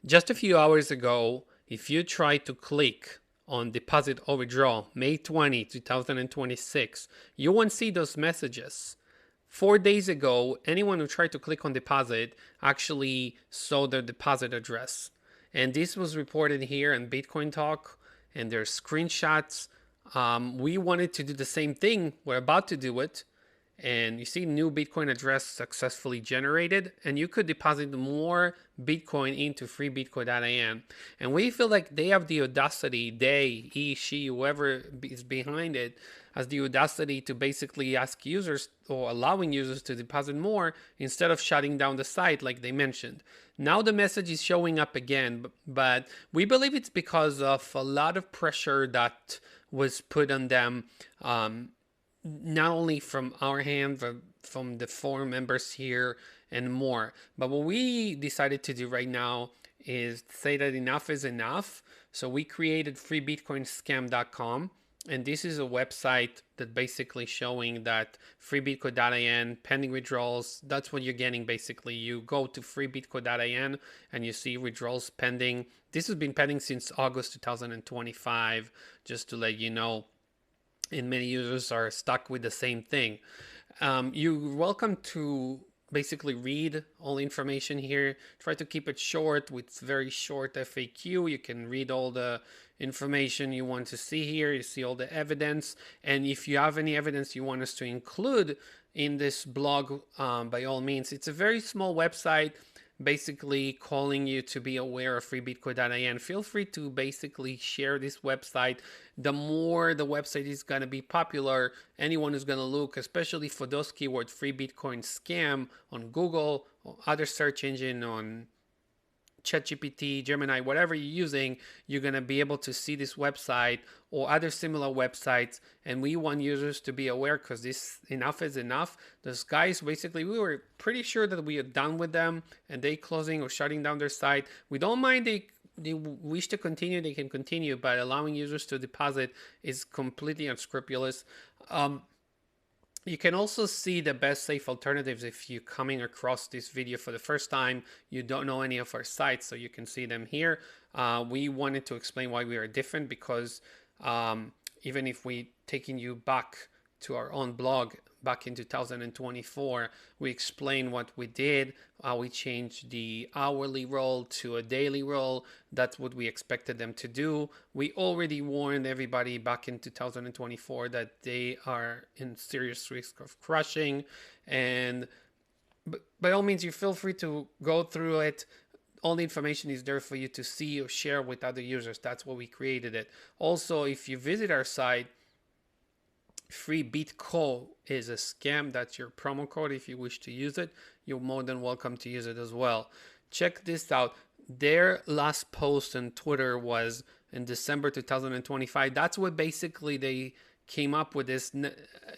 Just a few hours ago, if you try to click on deposit or withdraw May 20, 2026, you won't see those messages. 4 days ago, anyone who tried to click on deposit actually saw their deposit address. And this was reported here in BitcoinTalk, and there's screenshots. We wanted to do the same thing. We're about to do it. And you see new Bitcoin address successfully generated, and you could deposit more Bitcoin into freebitcoin.am. And we feel like they have the audacity, they, he, she, whoever is behind it, has the audacity to basically ask users or allowing users to deposit more instead of shutting down the site like they mentioned. Now the message is showing up again, but we believe it's because of a lot of pressure that was put on them. Not only from our hand, but from the forum members here and more. But what we decided to do right now is say that enough is enough. So we created freebitcoinscam.com. And this is a website that basically showing that freebitcoin.in, pending withdrawals, that's what you're getting basically. You go to freebitcoin.in and you see withdrawals pending. This has been pending since August 2025, just to let you know. And many users are stuck with the same thing. You're welcome to basically read all the information here. Try to keep it short with very short FAQ. You can read all the information you want to see here. You see all the evidence. And if you have any evidence you want us to include in this blog, by all means, it's a very small website basically calling you to be aware of freebitcoin.in. Feel free to basically share this website. The more the website is going to be popular, anyone who's going to look, especially for those keywords, free Bitcoin scam on Google or other search engine, on ChatGPT, Gemini, whatever you're using, you're going to be able to see this website or other similar websites. And we want users to be aware because this enough is enough. Those guys, basically, we were pretty sure that we are done with them and they closing or shutting down their site. We don't mind they wish to continue, they can continue, but allowing users to deposit is completely unscrupulous. You can also see the best safe alternatives if you're coming across this video for the first time. You don't know any of our sites, so you can see them here. We wanted to explain why we are different because even if we taking you back to our own blog back in 2024, we explain what we did, how we changed the hourly role to a daily role. That's what we expected them to do. We already warned everybody back in 2024 that they are in serious risk of crushing. And by all means, you feel free to go through it. All the information is there for you to see or share with other users. That's why we created it. Also, if you visit our site, Free Bitco is a scam. That's your promo code. If you wish to use it, you're more than welcome to use it as well. Check this out. Their last post on Twitter was in December 2025. That's what basically they came up with this.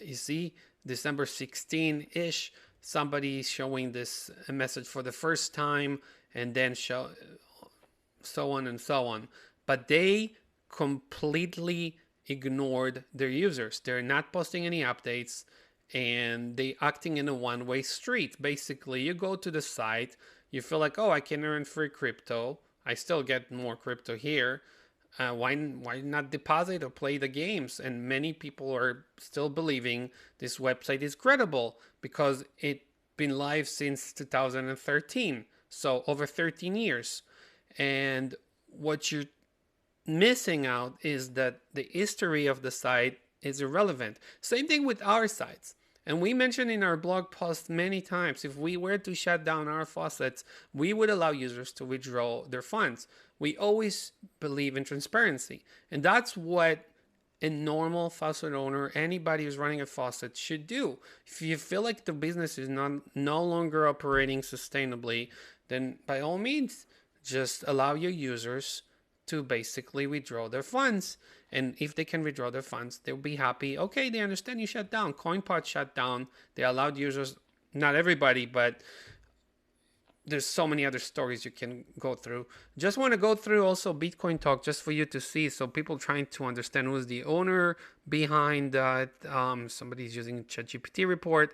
You see, December 16-ish, somebody showing this message for the first time and then show so on and so on. But they completely ignored their users. They're not posting any updates and they acting in a one-way street. Basically, you go to the site, you feel like, oh, I can earn free crypto. I still get more crypto here. Why not deposit or play the games? And many people are still believing this website is credible because it's been live since 2013. So over 13 years. And what you're missing out is that the history of the site is irrelevant. Same thing with our sites. And we mentioned in our blog post many times, if we were to shut down our faucets, we would allow users to withdraw their funds. We always believe in transparency. And that's what a normal faucet owner, anybody who's running a faucet, should do. If you feel like the business is no longer operating sustainably, then by all means, just allow your users to basically withdraw their funds. And if they can withdraw their funds, they'll be happy. Okay, they understand you shut down. CoinPod shut down. They allowed users, not everybody, but there's so many other stories you can go through. Just want to go through also BitcoinTalk just for you to see. So people trying to understand who's the owner behind that. Somebody's using ChatGPT report.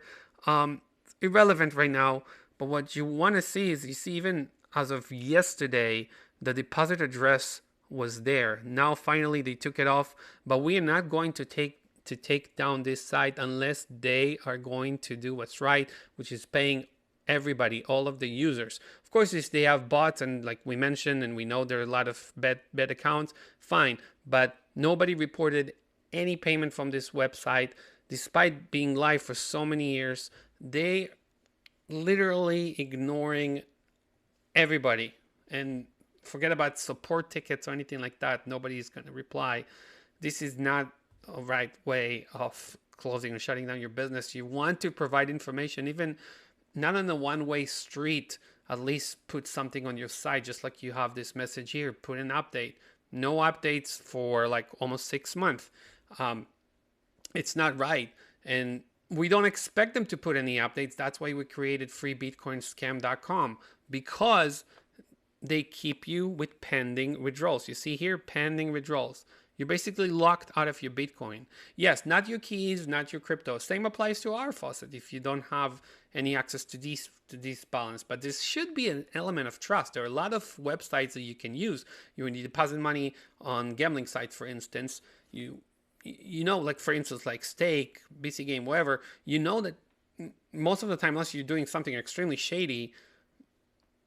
Irrelevant right now. But what you want to see is you see even as of yesterday, the deposit address was there. Now finally they took it off, but we are not going to take down this site unless they are going to do what's right, which is paying everybody, all of the users. Of course, if they have bots, and like we mentioned, and we know there are a lot of bet accounts, fine. But nobody reported any payment from this website, despite being live for so many years. They literally ignoring everybody, and forget about support tickets or anything like that. Nobody is going to reply. This is not a right way of closing or shutting down your business. You want to provide information, even not on a one-way street. At least put something on your site, just like you have this message here. Put an update. No updates for like almost 6 months. It's not right, and we don't expect them to put any updates. That's why we created freebitcoinscam.com, because they keep you with pending withdrawals. You see here, pending withdrawals. You're basically locked out of your Bitcoin. Yes, not your keys, not your crypto. Same applies to our Faucet if you don't have any access to these balance. But this should be an element of trust. There are a lot of websites that you can use. You when you deposit money on gambling sites, for instance, you know, like for instance, like Stake, BC Game, whatever, you know that most of the time, unless you're doing something extremely shady,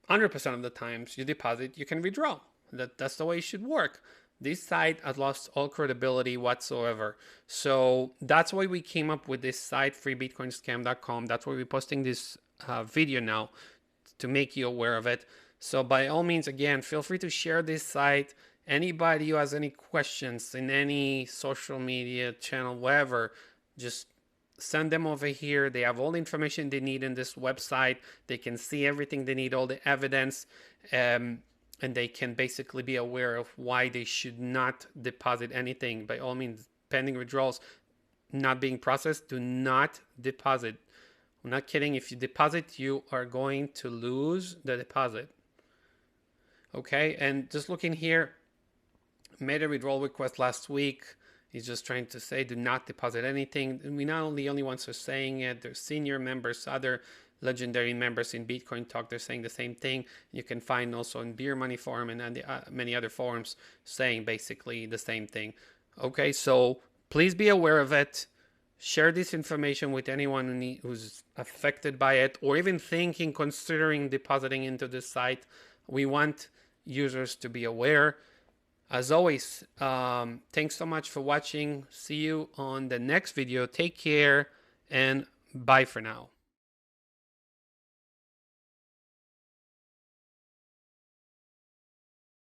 100% of the times you deposit, you can withdraw. That's the way it should work. This site has lost all credibility whatsoever. So that's why we came up with this site, freebitcoinscam.com. That's why we're posting this video now, to make you aware of it. So by all means, again, feel free to share this site. Anybody who has any questions in any social media channel, whatever, just send them over here. They have all the information they need in this website. They can see everything they need, all the evidence, and they can basically be aware of why they should not deposit anything. By all means, pending withdrawals not being processed, do not deposit. I'm not kidding. If you deposit, you are going to lose the deposit. Okay, and just looking here, made a withdrawal request last week. He's just trying to say, do not deposit anything. And we're not the only ones who are saying it. There's senior members, other legendary members in BitcoinTalk. They're saying the same thing. You can find also in Beer Money Forum and many other forums saying basically the same thing. Okay, so please be aware of it. Share this information with anyone who's affected by it, or even thinking, considering depositing into this site. We want users to be aware. As always, thanks so much for watching. See you on the next video. Take care and bye for now.